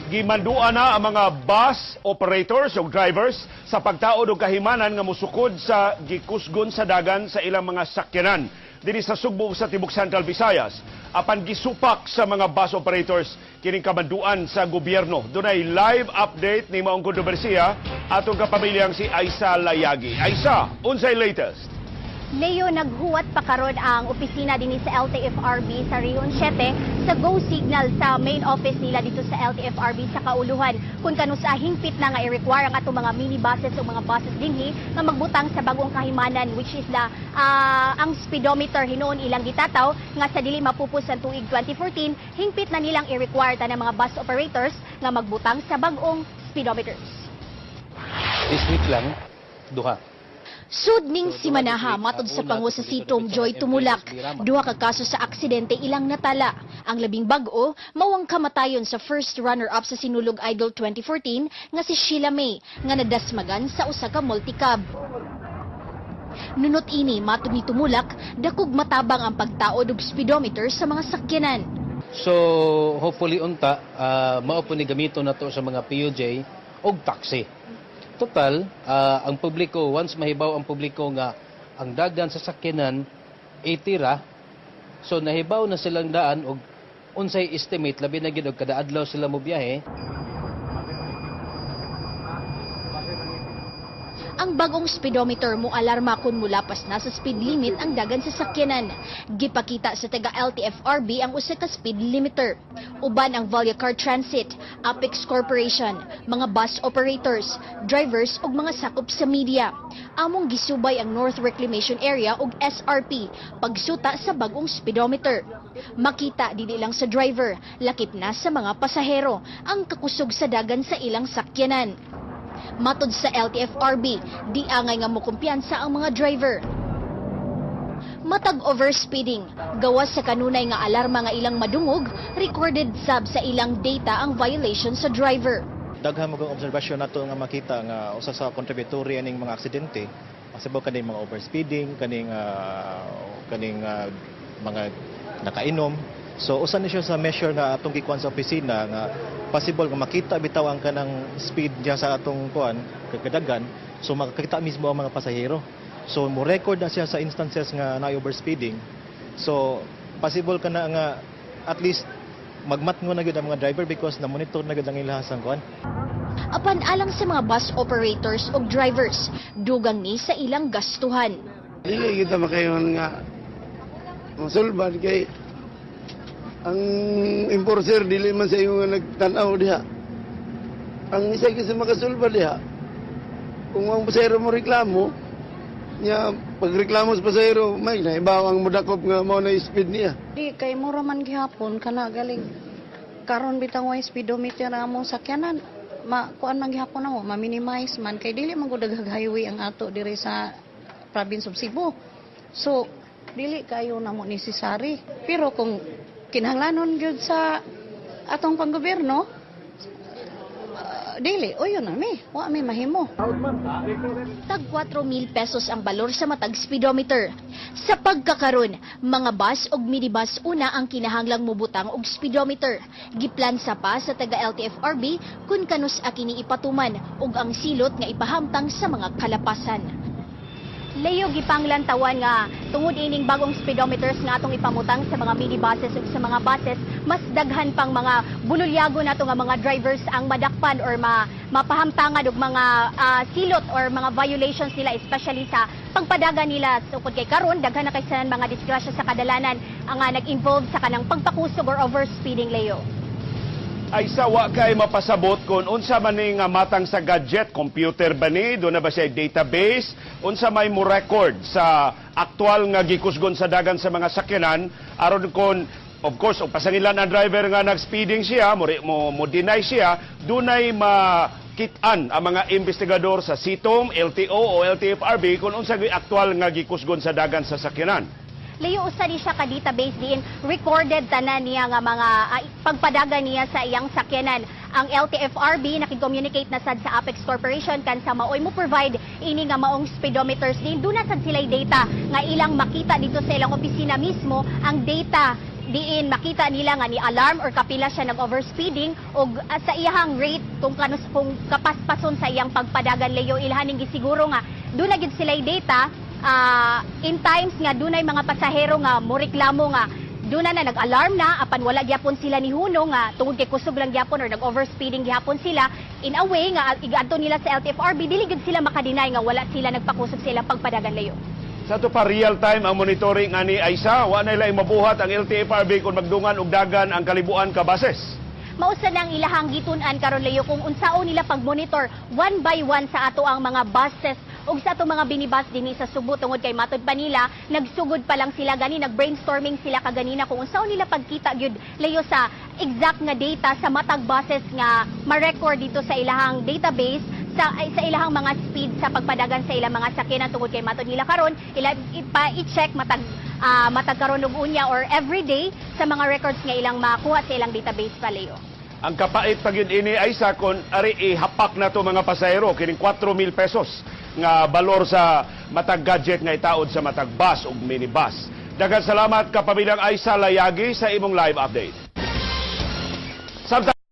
Gimanduan na ang mga bus operators o drivers sa pagtaod og kahimanan nga musukod sa gikusgon sa dagan sa ilang mga sakyanan dinhi sa Sugbo sa Tibok Central Visayas. Apan gisupak sa mga bus operators kining kamanduan sa gobyerno. Dunay live update ni maong kontrobersiya atong kapamilyang si Aisa Layagi. Aisa, unsay latest? Leo, naghuwat pa karon ang opisina dinhi sa LTFRB sa Rion 7 sa go signal sa main office nila dito sa LTFRB sa Kauluhan kung kanusa hingpit na nga i-require ang atong mga minibuses o mga buses dinhi nga magbutang sa bagong kahimanan, which is ang speedometer hinuon ilang gitataw nga sa dili mapupos ang tuig 2014, hingpit na nilang i-require tanang mga bus operators nga magbutang sa bagong speedometers. This week lang, duha. Sudning si Manaha matod sa pangu sa Sitom Joy Tumulak. Duha ka kaso sa aksidente ilang natala. Ang labing bag-o mawang kamatayon sa first runner-up sa Sinulog Idol 2014 nga si Sheila May nga nadasmagan sa usa ka multicab. Nunot ini matod ni Tumulak, dakog matabang ang pagtaod og speedometer sa mga sakyanan. So hopefully unta mao po ni gamito nato sa mga PUJ og taxi. Total, ang publiko, once mahibaw ang publiko nga ang dagan sa sakyanan, 80 ra, so nahibaw na silang daan og unsay estimate, labi na gid og kada adlaw sila mo biyahe. Ang bagong speedometer mo alarma kung mulapas na sa speed limit ang dagan sa sakyanan. Gipakita sa taga LTFRB ang usa ka speed limiter. Uban ang Volcacar Transit, Apex Corporation, mga bus operators, drivers ug mga sakop sa media. Among gisubay ang North Reclamation Area ug SRP pagsuta sa bagong speedometer. Makita dili lang sa driver, lakip na sa mga pasahero ang kakusog sa dagan sa ilang sakyanan. Matod sa LTFRB, di angay nga mo kumpiyansa ang mga driver. Matag overspeeding, gawas sa kanunay nga alarma nga ilang madungog, recorded sab sa ilang data ang violation sa driver. Daghan mo kang obserbasyon nato nga makita nga usa sa contributory aning mga aksidente, possible kaning mga overspeeding, kaning mga nakainom. So usa ni siya sa measure nga atong gikuan sa opisina nga possible nga makita bitaw ang kanang speed niya sa atong kuan kagadagan, so makakita mismo ang mga pasahero. So mo record na siya sa instances nga na overspeeding. So possible kana nga at least magmatngon na gyud ang mga driver because na monitor na gyud ang ilahasang kuan. Apan alang sa mga bus operators ug drivers, dugang ni sa ilang gastuhan. Dili kita makayon nga masulbad kay ang enforcer dili man sa iyo nga nagtanaw diha. Ang isa kasi makasulbad diha. Kung ang pasahero mo reklamo, niya pagreklamo sa pasahero, may naibaw ang mudakop nga mao na speed niya. Di kay mura man gihapon kana galing karon bitang way speedometer ang among sakyanan. Kuan man gihapon namo, ma-minimize man kay dili man gud highway ang ato diri sa province of Cebu. So dili kayo namo necessary. Pero kung kinahanglanon gyud sa atong panggobyerno, dili oyo na mi wa mi mahimo. Tag 4,000 pesos ang balor sa matag speedometer. Sa pagkakaron, mga bus ug minibus una ang kinahanglang mubutang og speedometer. Giplansa pa sa taga LTFRB kun kanus kini ipatuman ug ang silot nga ipahamtang sa mga kalapasan. Leo, gipanglantawan nga tungod ining bagong speedometers nga atong ipamutang sa mga minibuses ug sa mga buses, mas daghan pang mga bululyago nato nga mga drivers ang madakpan or mapahamtangan og mga silot or mga violations nila, especially sa pagpadaga nila. Tungod kay karon daghan na kay sa mga disgrasya sa kadalanan ang nag-involve sa kanang pagpakusog or overspeeding, Leo. Ay sawa kay mapasabot kung unsa man ni nga matang sa gadget, computer ba ni, doon na ba siya database, unsa may mo record sa aktual nga gikusgon sa dagan sa mga sakyanan, aron kon of course og pasangilan ang driver nga nag-speeding siya, mo deny siya, dunay makitaan ang mga investigador sa Sitom, LTO o LTFRB kung unsa gyud aktual nga gikusgon sa dagan sa sakyanan. Leo, usa ni siya ka database diin recorded tanan niya nga mga pagpadaga niya sa iyang sakyanan. Ang LTFRB nakig-communicate na sad sa Apex Corporation kan sa maoy mo provide ini nga maong speedometers din. Doon na sad sila'y data nga ilang makita dito sa ilang opisina mismo ang data diin makita nila nga ni alarm or kapila siya nag-overspeeding o sa iyahang rate kung kapaspason sa iyang pagpadagan layo ilhaning gisiguro nga doon na gid sila'y data in times nga dunay mga pasahero nga moreklamo nga doon na nag-alarm na apan wala gyapon sila ni Huno nga tungod kay kusog lang gyapon or nag-overspeeding gyapon sila in a way nga igadto nila sa LTFRB dili gid sila makadinay nga wala sila nagpakusog sa ilang pagpadagan layo. Sa to pa real time ang monitoring ani Aisa, wa na ilay mabuhat ang LTFRB kung magdungan og dagan ang kalibuan ka bases. Mausa nang ilahang gitun-an karon layo kung unsaon nila pag-monitor one by one sa ato ang mga buses ug sa ato mga binibus dinhi sa Subo tungod kay matud pa nila nagsugod pa lang sila gani nag-brainstorming sila kaganina kung unsaon nila pagkita gyud layo sa exact nga data sa matag buses nga ma-record dito sa ilahang database sa ilahang mga speed sa pagpadagan sa ilang mga sakyanan tungod kay matud nila karon i-check matag karon og unya or everyday sa mga records nga ilang makuha sa ilang database palayo. Ang kapait pagyud ini ay sa kon ari ihapak na to mga pasahero kining 4,000 pesos nga balor sa matag gadget nga itaod sa matag bus ug minibus. Daghang salamat kapamilyang Aisa Layagi sa imong live update.